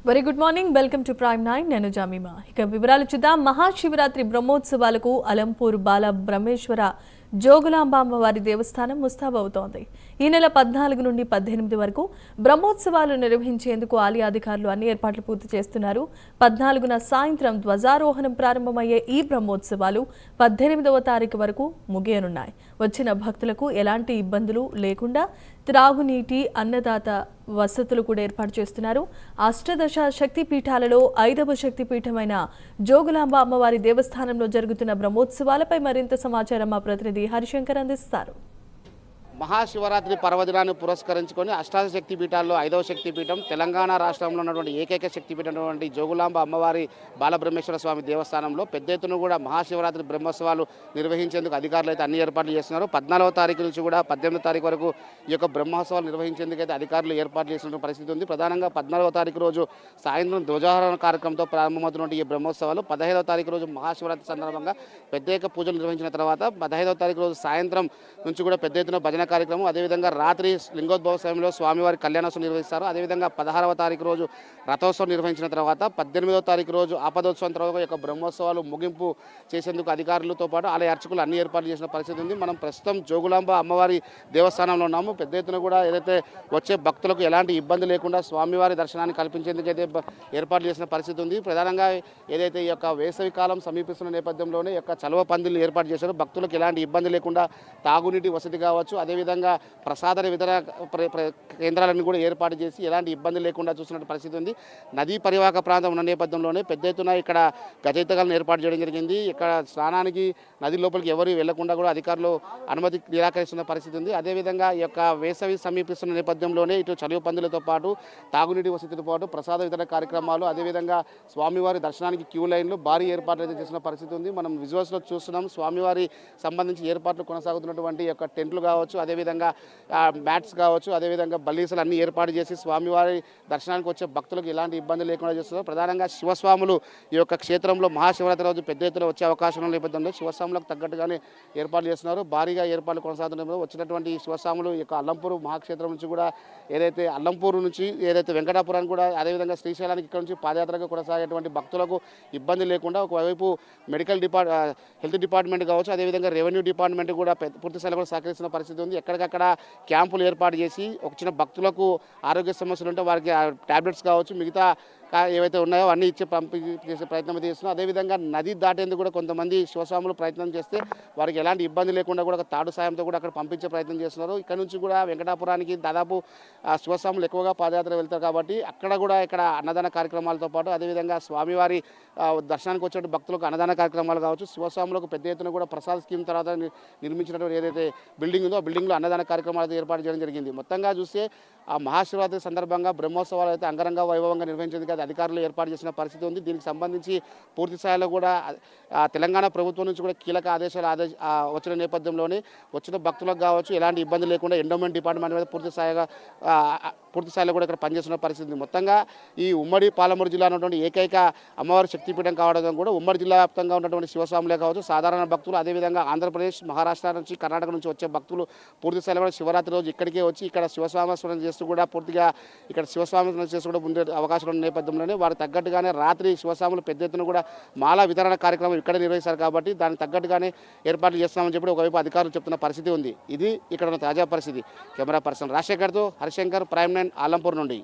Very good morning, welcome to prime 9. నేను జామీమా. ఇక వివరాలు చూద్దాం. మహాశివరాత్రి బ్రహ్మోత్సవాలకు అలంపూర్ బాల బ్రహ్మేశ్వర జోగులాంబ అమ్మవారి దేవస్థానం ముస్తాబవుతోంది. ఈ నెల 14 నుండి 18 వరకు బ్రహ్మోత్సవాలు నిర్వహించేందుకు ఆలయ అధికారులు అన్ని ఏర్పాట్లు పూర్తి చేస్తున్నారు. 14న సాయంత్రం ధ్వజారోహణం ప్రారంభమయ్యే ఈ బ్రహ్మోత్సవాలు 18వ తారీఖు వరకు ముగియనున్నాయి. వచ్చిన భక్తులకు ఎలాంటి ఇబ్బందులు లేకుండా త్రాగునీటి, అన్నదాత వసతులు కూడా ఏర్పాటు చేస్తున్నారు. అష్టదశ శక్తిపీఠాలలో 5వ శక్తిపీఠమైన జోగులాంబ అమ్మవారి దేవస్థానంలో జరుగుతున్న బ్రహ్మోత్సవాలపై మరింత సమాచారం మా ప్రతినిధి హరిశంకర్ అందిస్తారు. మహాశివరాత్రి పర్వదినాన్ని పురస్కరించుకొని అష్టాదశ శక్తిపీఠాల్లో 5వ శక్తిపీఠం తెలంగాణ రాష్ట్రంలో ఉన్నటువంటి ఏకైక శక్తిపీఠం అయినటువంటి జోగులాంబ అమ్మవారి బాలబ్రహ్మేశ్వర స్వామి దేవస్థానంలో పెద్ద ఎత్తున కూడా మహాశివరాత్రి బ్రహ్మోత్సవాలు నిర్వహించేందుకు అధికారులు అయితే అన్ని ఏర్పాట్లు చేస్తున్నారు. 14వ తారీఖు నుంచి కూడా 18వ తారీఖు వరకు ఈ యొక్క బ్రహ్మోత్సవాలు నిర్వహించేందుకు అయితే అధికారులు ఏర్పాట్లు చేసిన పరిస్థితి ఉంది. ప్రధానంగా 14వ తారీఖు రోజు సాయంత్రం ధ్వజారోహణ కార్యక్రమంతో ప్రారంభమవుతున్నటువంటి ఈ బ్రహ్మోత్సవాలు 15వ తారీఖు రోజు మహాశివరాత్రి సందర్భంగా ప్రత్యేక పూజలు నిర్వహించిన తర్వాత 15వ తారీఖు రోజు సాయంత్రం నుంచి కూడా పెద్ద ఎత్తున భజన కార్యక్రమం, అదేవిధంగా రాత్రి లింగోద్భవ సమయంలో స్వామివారి కళ్యాణోత్సవం నిర్వహిస్తారు. అదేవిధంగా 16వ తారీఖు రోజు రథోత్సవం నిర్వహించిన తర్వాత 18వ తారీఖు రోజు ఆపదోత్సవం తర్వాత యొక్క బ్రహ్మోత్సవాలు ముగింపు చేసేందుకు అధికారులతో పాటు ఆలయ అర్చకులు అన్ని ఏర్పాట్లు చేసిన పరిస్థితి ఉంది. మనం ప్రస్తుతం జోగులాంబ అమ్మవారి దేవస్థానంలో ఉన్నాము. పెద్ద ఎత్తున కూడా ఏదైతే వచ్చే భక్తులకు ఎలాంటి ఇబ్బంది లేకుండా స్వామివారి దర్శనాన్ని కల్పించేందుకు అయితే ఏర్పాట్లు చేసిన పరిస్థితి ఉంది. ప్రధానంగా ఏదైతే ఈ యొక్క వేసవి కాలం సమీపిస్తున్న నేపథ్యంలోనే ఈ యొక్క చలువ పందిళ్ళు ఏర్పాటు చేశారు. భక్తులకు ఎలాంటి ఇబ్బంది లేకుండా తాగునీటి వసతి కావచ్చు, అదేవిధంగా ప్రసాద వితరణ కేంద్రాలను కూడా ఏర్పాటు చేసి ఎలాంటి ఇబ్బంది లేకుండా చూస్తున్న పరిస్థితి ఉంది. నదీ పరివాహక ప్రాంతం ఉన్న నేపథ్యంలోనే పెద్ద ఎత్తున ఇక్కడ గజయితగాలను ఏర్పాటు చేయడం జరిగింది. ఇక్కడ స్నానానికి నది లోపలికి ఎవరు వెళ్లకుండా కూడా అధికారులు అనుమతి నిరాకరిస్తున్న పరిస్థితి ఉంది. అదేవిధంగా ఈ యొక్క వేసవి సమీపిస్తున్న నేపథ్యంలోనే ఇటు చలువ పందులతో పాటు తాగునీటి వసతితో పాటు ప్రసాద వితరణ కార్యక్రమాలు, అదేవిధంగా స్వామివారి దర్శనానికి క్యూ లైన్లు భారీ ఏర్పాట్లు అయితే చేసిన పరిస్థితి ఉంది. మనం విజువల్స్లో చూస్తున్నాం. స్వామివారి సంబంధించి ఏర్పాట్లు కొనసాగుతున్నటువంటి యొక్క టెంట్లు కావచ్చు, అదేవిధంగా మ్యాట్స్ కావచ్చు, అదేవిధంగా బల్లీసులు అన్ని ఏర్పాటు చేసి స్వామివారి దర్శనానికి వచ్చే భక్తులకు ఎలాంటి ఇబ్బంది లేకుండా చేస్తున్నారు. ప్రధానంగా శివస్వాములు ఈ యొక్క క్షేత్రంలో మహాశివరాత్రి రోజు పెద్ద ఎత్తున వచ్చే అవకాశం ఉన్న నేపథ్యంలో శివస్వాములకు తగ్గట్టుగానే ఏర్పాట్లు చేస్తున్నారు. భారీగా ఏర్పాట్లు కొనసాగుతున్నప్పుడు వచ్చినటువంటి శివస్వాములు ఈ యొక్క అల్లంపూర్ మహాక్షేత్రం నుంచి కూడా ఏదైతే అల్లంపూర్ నుంచి ఏదైతే వెంకటాపురానికి కూడా, అదేవిధంగా శ్రీశైలానికి ఇక్కడ నుంచి పాదయాత్రగా కొనసాగేటువంటి భక్తులకు ఇబ్బంది లేకుండా ఒకవైపు హెల్త్ డిపార్ట్మెంట్ కావచ్చు, అదేవిధంగా రెవెన్యూ డిపార్ట్మెంట్ కూడా పూర్తి స్థాయిలో కూడా సహకరిస్తున్న పరిస్థితి ఉంది. ఎక్కడికక్కడ క్యాంపులు ఏర్పాటు చేసి వచ్చిన భక్తులకు ఆరోగ్య సమస్యలు ఉంటే వారికి టాబ్లెట్స్ కావచ్చు, మిగతా ఏవైతే ఉన్నాయో అన్నీ ఇచ్చి చేసే ప్రయత్నం అయితే చేస్తున్నారు. అదేవిధంగా నది దాటేందుకు కూడా కొంతమంది శివస్వాములు ప్రయత్నం చేస్తే వారికి ఎలాంటి ఇబ్బంది లేకుండా కూడా ఒక తాడు సాయంతో కూడా అక్కడ పంపించే ప్రయత్నం చేస్తున్నారు. ఇక్కడ నుంచి కూడా వెంకటాపురానికి దాదాపు శివస్వాములు ఎక్కువగా పాదయాత్ర వెళ్తారు కాబట్టి అక్కడ కూడా ఇక్కడ అన్నదాన కార్యక్రమాలతో పాటు అదేవిధంగా స్వామివారి దర్శనానికి వచ్చే భక్తులకు అన్నదాన కార్యక్రమాలు కావచ్చు, శివస్వాములకు పెద్ద ఎత్తున కూడా ప్రసాద్ స్కీమ్ తర్వాత నిర్మించినటువంటి ఏదైతే బిల్డింగ్ ఉందో ఆ బిల్డింగ్లో అన్నదాన కార్యక్రమాలు ఏర్పాటు చేయడం జరిగింది. మొత్తంగా చూస్తే ఆ మహాశివరాత్రి సందర్భంగా బ్రహ్మోత్సవాలు అయితే అంగరంగ వైభవంగా నిర్వహించేందుకు అధికారులు ఏర్పాటు చేసిన పరిస్థితి ఉంది. దీనికి సంబంధించి పూర్తి స్థాయిలో కూడా తెలంగాణ ప్రభుత్వం నుంచి కూడా కీలక ఆదేశాలు వచ్చిన నేపథ్యంలోనే వచ్చిన భక్తులకు కావచ్చు ఎలాంటి ఇబ్బంది లేకుండా ఎండోమెంట్ డిపార్ట్మెంట్ మీద పూర్తి స్థాయిలో కూడా ఇక్కడ పనిచేస్తున్న పరిస్థితి. మొత్తంగా ఈ ఉమ్మడి పాలమూరు జిల్లా ఉన్నటువంటి ఏకైక అమ్మవారి శక్తిపీఠం కావడం కూడా ఉమ్మడి జిల్లా వ్యాప్తంగా ఉన్నటువంటి శివస్వాములే కావచ్చు, సాధారణ భక్తులు, అదేవిధంగా ఆంధ్రప్రదేశ్, మహారాష్ట్ర నుంచి, కర్ణాటక నుంచి వచ్చే భక్తులు పూర్తి స్థాయిలో కూడా శివరాత్రి రోజు ఇక్కడికే వచ్చి ఇక్కడ శివస్వామస్మరణ చేస్తూ కూడా పూర్తిగా ఇక్కడ శివస్వామస్మరణ చేస్తూ కూడా ఉండే అవకాశం ఉన్న నేపథ్యంలోనే వారికి తగ్గట్టుగానే రాత్రి శివస్వాములు పెద్ద ఎత్తున కూడా మాలా వితరణ కార్యక్రమం ఇక్కడ నిర్వహిస్తారు కాబట్టి దానికి తగ్గట్టుగానే ఏర్పాట్లు చేస్తామని చెప్పి ఒకవైపు అధికారులు చెప్తున్న పరిస్థితి ఉంది. ఇది ఇక్కడ ఉన్న తాజా పరిస్థితి. కెమెరా పర్సన్ రాజశేఖర్తో హరిశంకర్, ప్రైమ్ 9 ఆలంపూర్ నుండి.